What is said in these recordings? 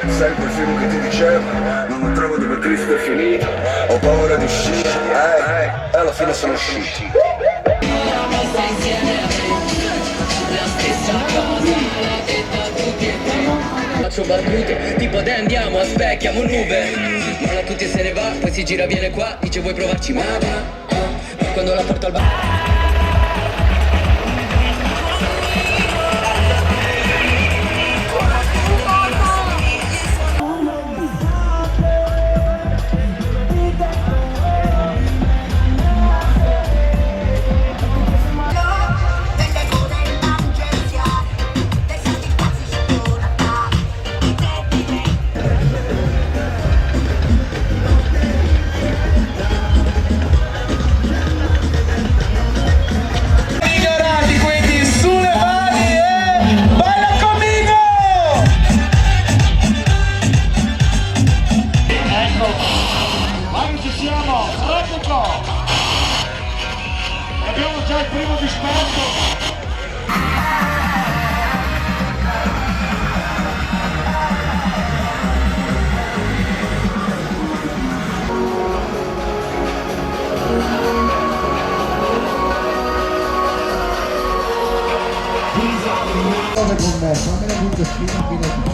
Sai quel film che ti dicevo? Non trovo dove Cristo è finito. Ho paura di uscire, e alla fine sono usciti. Faccio battute, tipo dai andiamo, aspecchiamo un Uber. Ma a tutti se ne va, poi si gira, viene qua, dice vuoi provarci, ma va. Quando la porto al bar. Abbiamo già il primo disperso. Con me, fammela tutto fino a fine.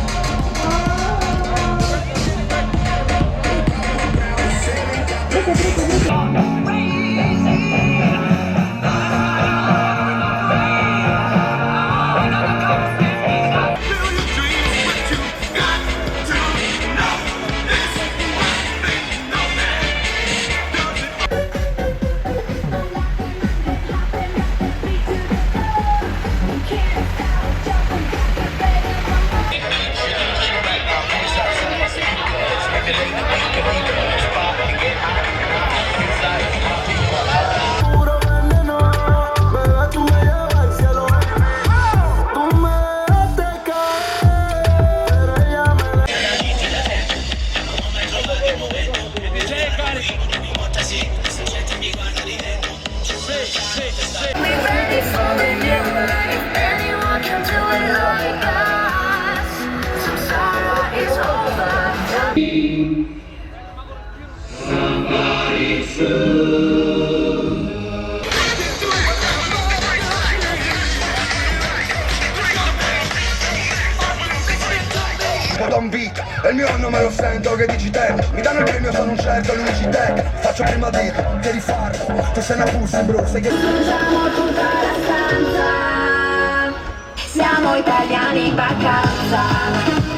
Don Vita, è il mio anno me lo sento che dici te. Mi danno il premio, sono un certo Luigi Tech. Faccio prima di che rifarlo. Tu sei una pussy bro, sai che Facciamo tutta la stanza. Siamo italiani in vacanza.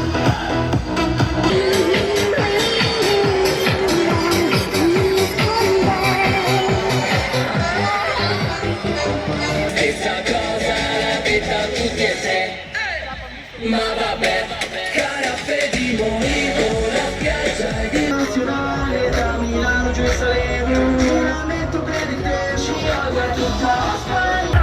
Stessa cosa la vita tutti e tre. Ma vabbè, caraffe di Monico, la spiaggia di Nazionale da Milano giù a Salerno. Una metro per il te, Chicago è tutta Spagna.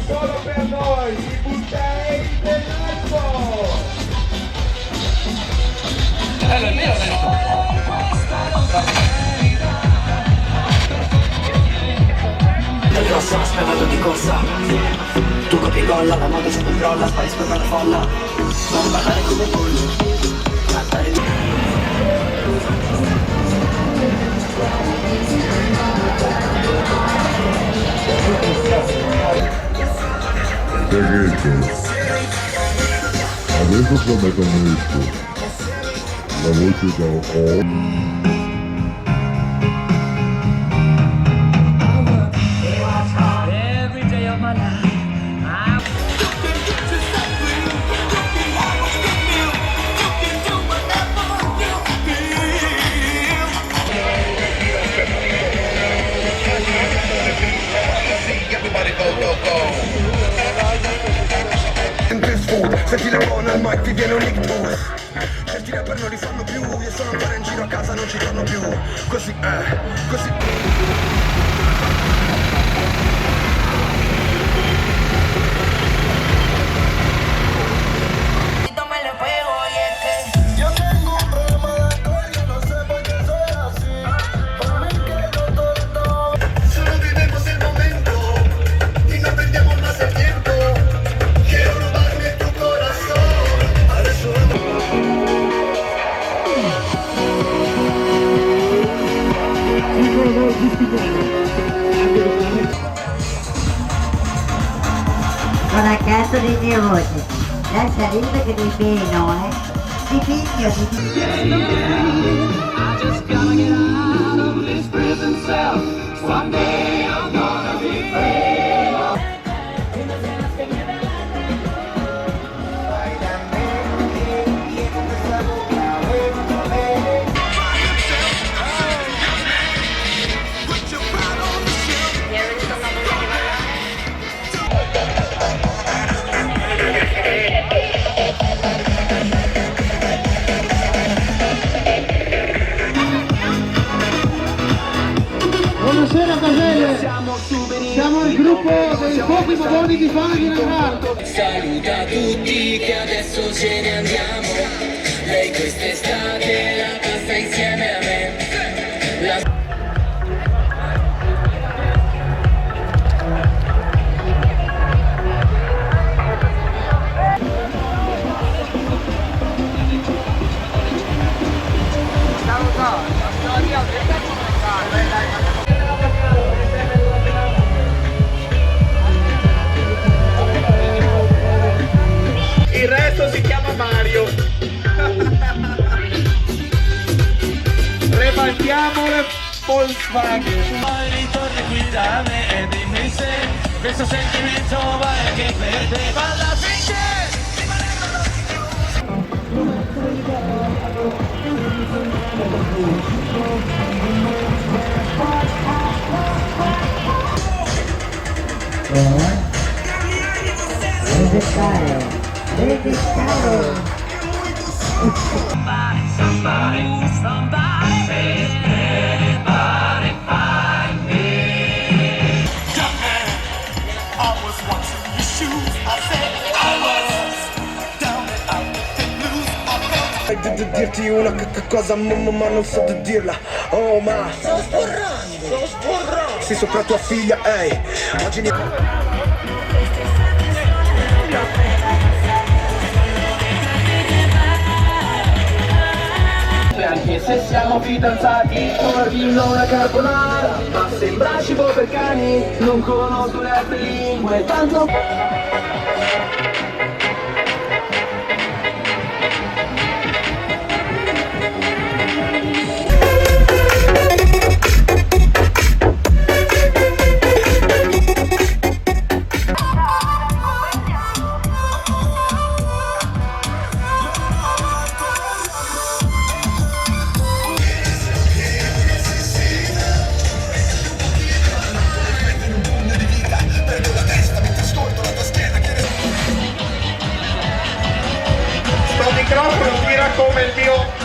Solo per noi, i buttei dell'alto! Bello, il mio Del rosso sperato di corsa. Tu copi golla, la moda ci controlla, sparisco per la folla. Non parlare come pollo, trattare di... Adesso sto mettendo la voce da Every day of my life. everybody go, go, go. Senti le buone al mic, ti viene un ictus. Certi rapper non li fanno più, io sono ancora in giro a casa, non ci torno più. Così così. Con la cazzo di mia voce, lascia dire che di pieno, di picchio, di picchio. Buonasera Caselle, siamo il gruppo dei pochi mogoni di fame di Renato. Saluta tutti che adesso ce ne andiamo. Lei quest'estate la passa insieme a me. Il resto si chiama Mario. Rebaltiamo le Volkswagen. Poi ritorni qui da me e dimmi se questo sentimento vale che per te balla finché Dirti una cosa ma non so di dirla. Oh ma sto sborrando. Sì, sopra tua figlia, ehi. Oggi Anche se siamo fidanzati, ordino una carbonara. Ma sembra cibo per cani, non conosco le altre lingue, tanto. Sto microfono tira come il mio.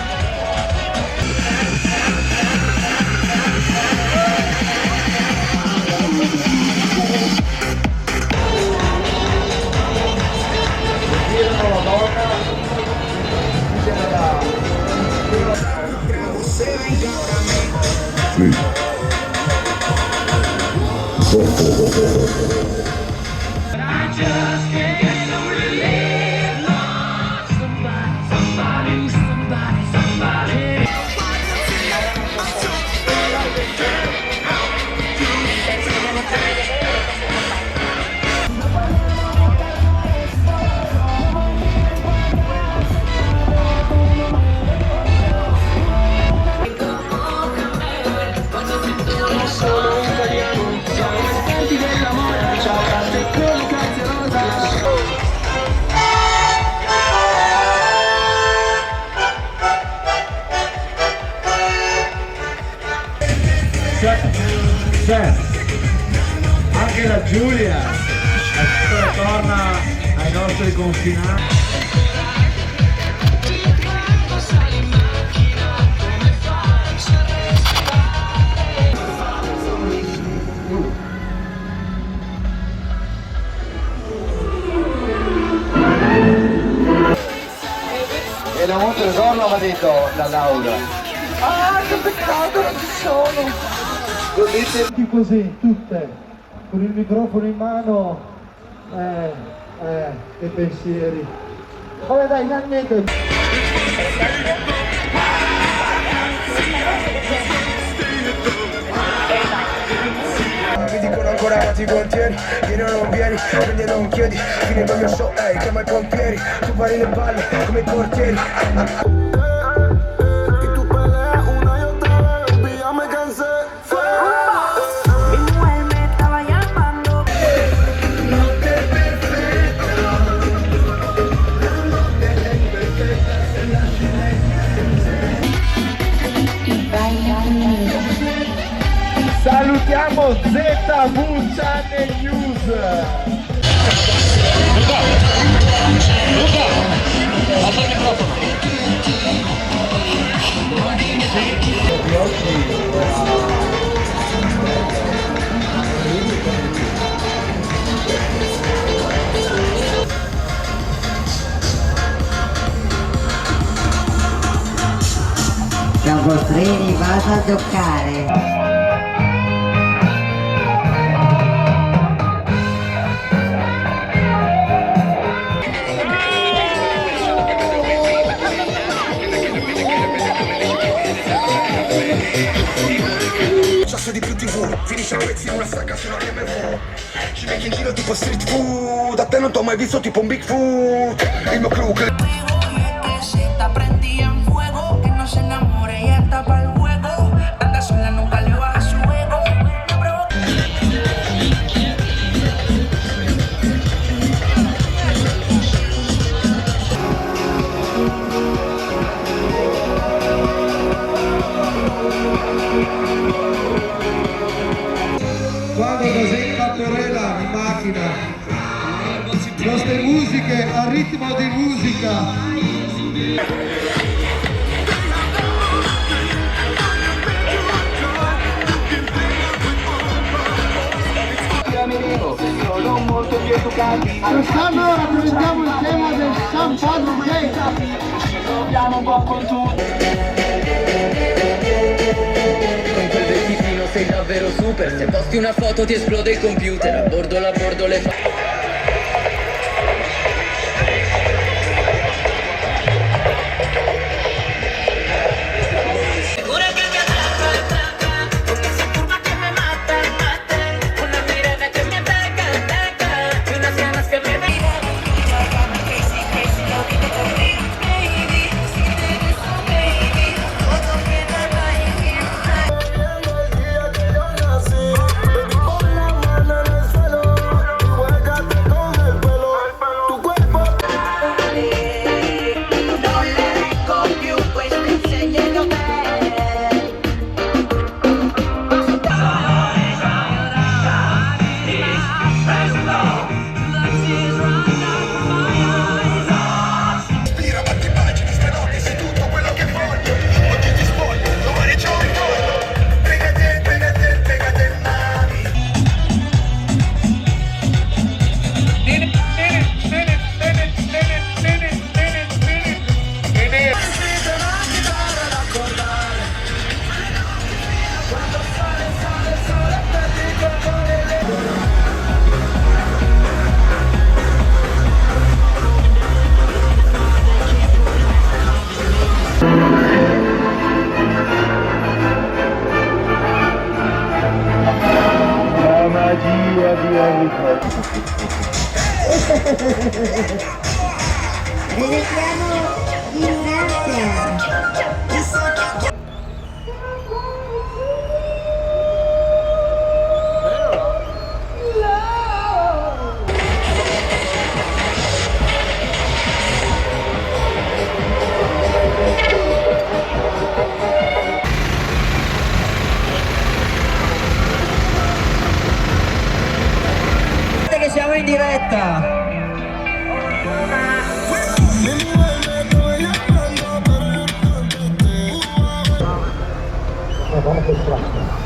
Anche la Giulia torna ai nostri confinanti. E una volta il giorno mi ha detto la Laura: ah, che peccato, non ci sono. Tutti così, tutte, con il microfono in mano, che pensieri. Vabbè dai, niente. Mi dicono ancora ma ti contieni, vieni o non vieni, quindi non chiedi, finito il mio show, chiama i pompieri, tu pari le balle come i portieri. Salutiamo ZV Channel News. Luca, alza il microfono. Giambostrini, vado a giocare. Cesso di più TV, finisce a pezzi in una sacca su una BMW. Ci becchi in giro tipo street food, da te non t'ho mai visto tipo un Bigfoot. Il mio crew che... Quando così in caporella in macchina, nostre musiche a ritmo di musica. Quest'anno rappresentiamo il tema del San Padre Day. Proviamo un po' con tutto. Con quel vestitino sei davvero super. Se posti una foto ti esplode il computer. A bordo le fa... Rimettiamo in grazia. Che siamo in diretta. parte strana.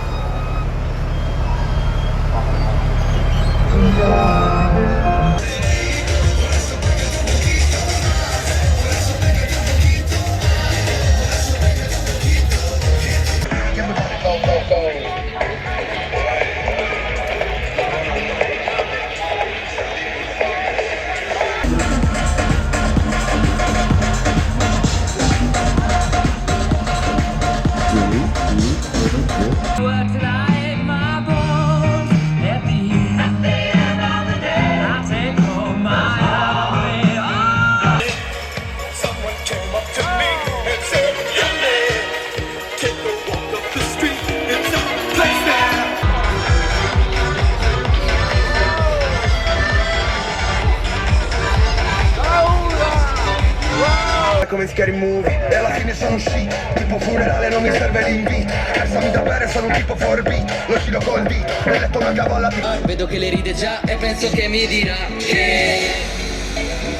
Come in scary movie e alla fine sono uscito tipo funerale, non mi serve l'invito, versami da bere, sono un tipo forbito, lo giro col dito, nel letto una cavola di... Vedo che le ride già e penso che mi dirà che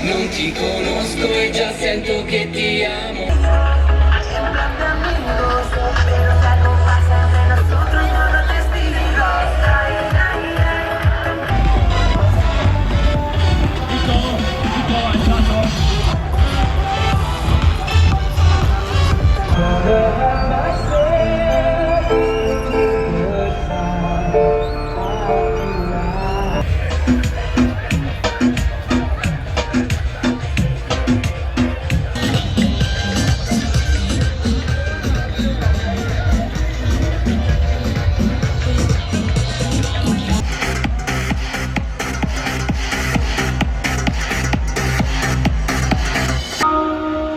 non ti conosco e già sento che ti amo.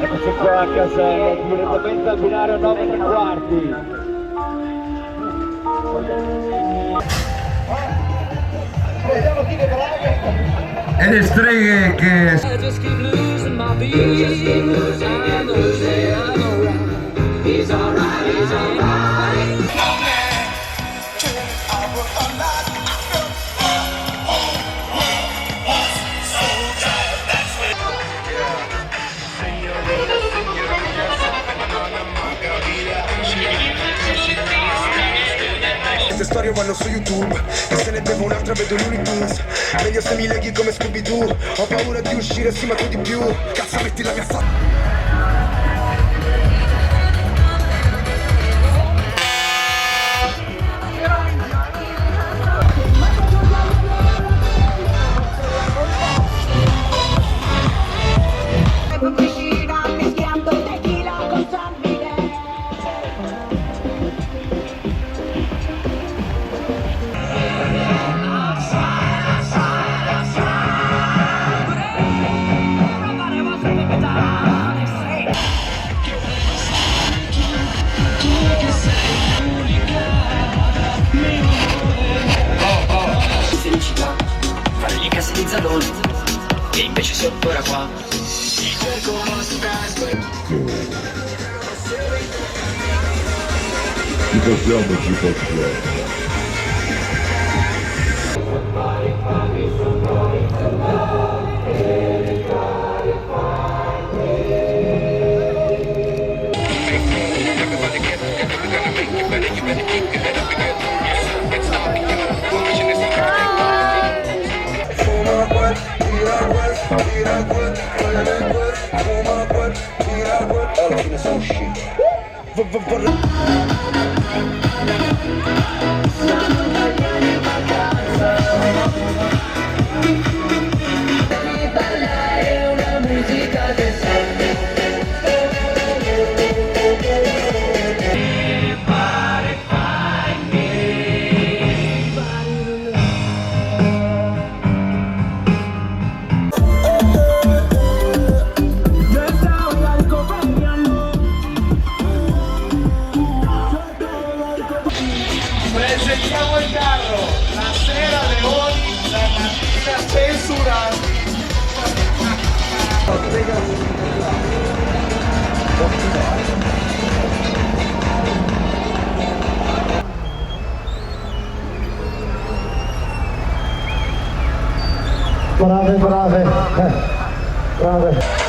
Eccoci qua a Casello, direttamente al binario 9 3/4. E le streghe che... I just keep losing my beat. I know that I'm alright. He's alright, he's alright. Queste storie vanno su YouTube e se ne bevo un'altra vedo Looney Tunes. Meglio se mi leghi come Scooby-Doo. Ho paura di uscire, sì ma tu di più. Cazzo metti la mia felicità, fare le casse di Zalone, che invece sotto era qua. Ci passiamo. alla fine sono uscito. Presentiamo il carro, la sera Leoni, la mattina censurati. Brave, brave.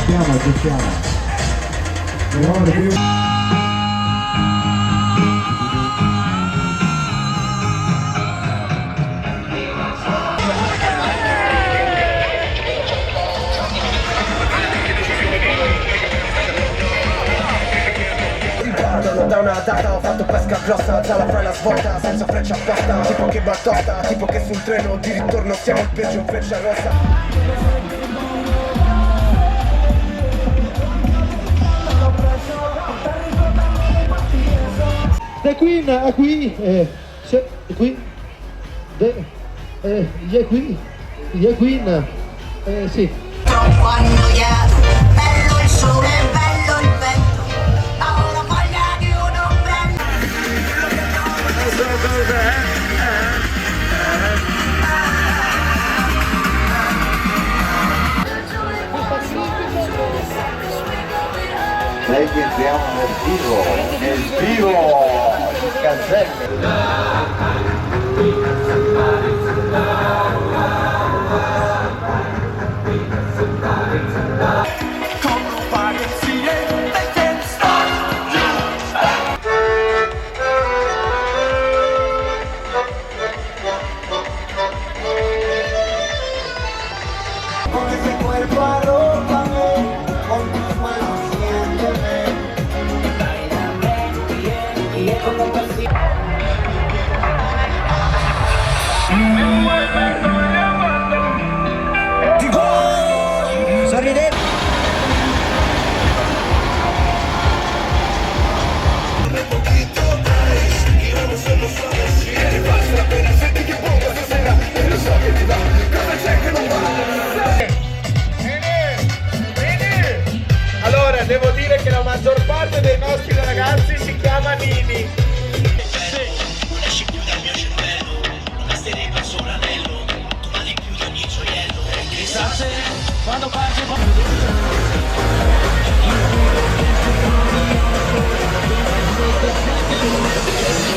aggiustiamo. Amore, più. Da una data ho fatto pesca grossa, già la fai la svolta senza freccia apposta, tipo che battosta, tipo che sul treno di ritorno siamo il peggio in freccia rossa. The Queen è qui, è qui, The Queen, sì. Troppo annoiato, bello il sole, bello il vento, ho voglia di un ombrello. Lei che entriamo nel vivo, il cancello. Allora, devo dire che la maggior parte dei nostri ragazzi si chiama Nini. Non esci più dal mio cervello, non basterebbe un solo anello, tu vali più di ogni gioiello. Chissà se quando parti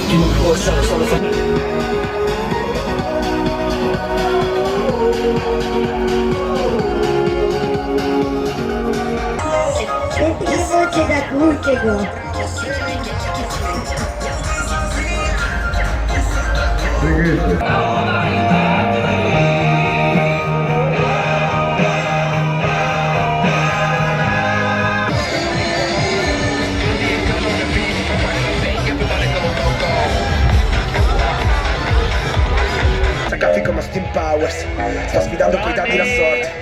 Che voce da cucego! Caffi come Steam Powers, sto sfidando coi dadi la sorte,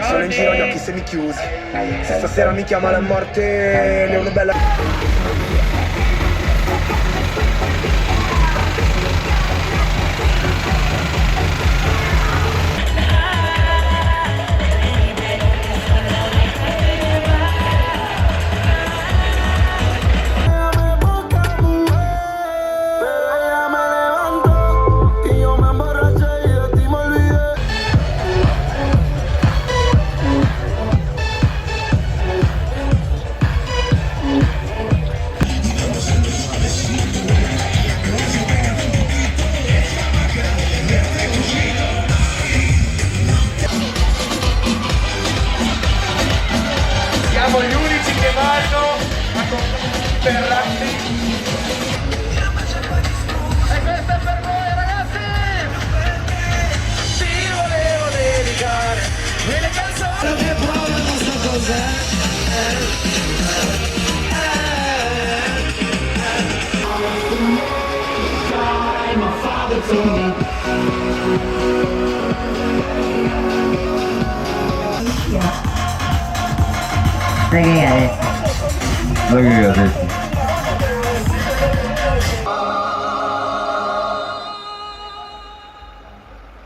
sono in giro gli occhi semichiusi, se stasera mi chiama la morte ne ho una bella. siamo gli unici che vanno a Ferrari. E questo è per voi ragazzi! Ti volevo dedicare delle canzoni che provano questa cosa. Sai che ha detto? Sai che ha detto?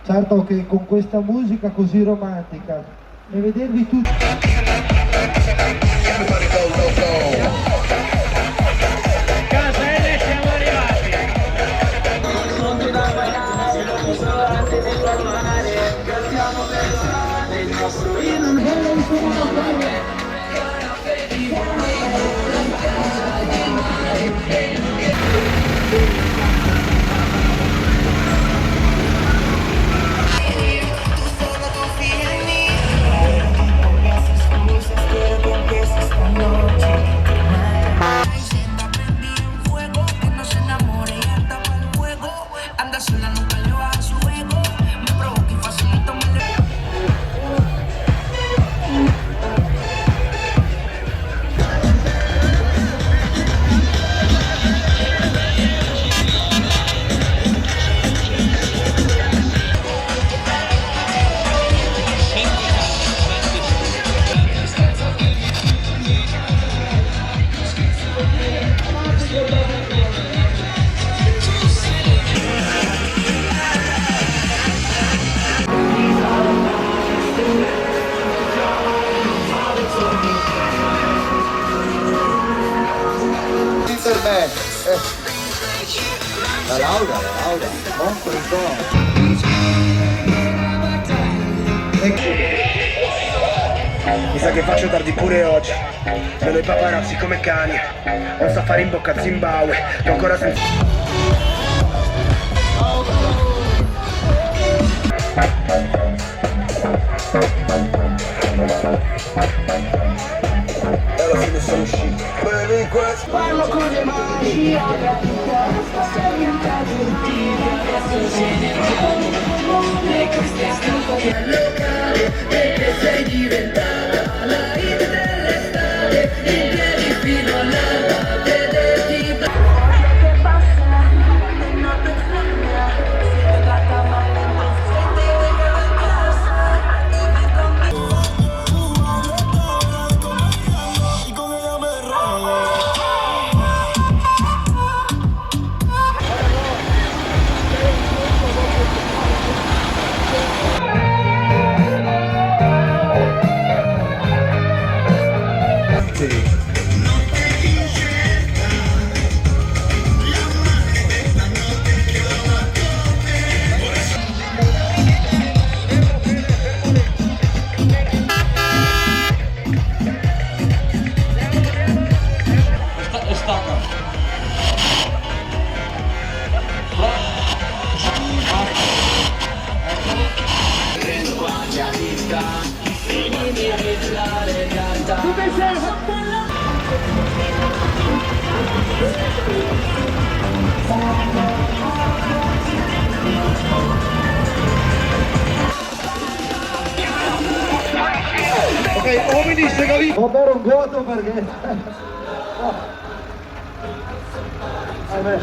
Certo che con questa musica così romantica e vedervi tutti Caselle, siamo arrivati. Laura, non questo. Mi sa che faccio tardi pure oggi. Vedo i paparazzi come cani. Non sa fare in bocca a Zimbabwe. Che ancora senza. E alla fine sono uscito. Baby, questo. Parlo con le mani. Perché sei diventata la hit dell'estate, in piedi fino all'alba, vederti che passa, notte fredda, si tratta male, Ok, uomini, se capito? Può bere un vuoto perché... Vabbè,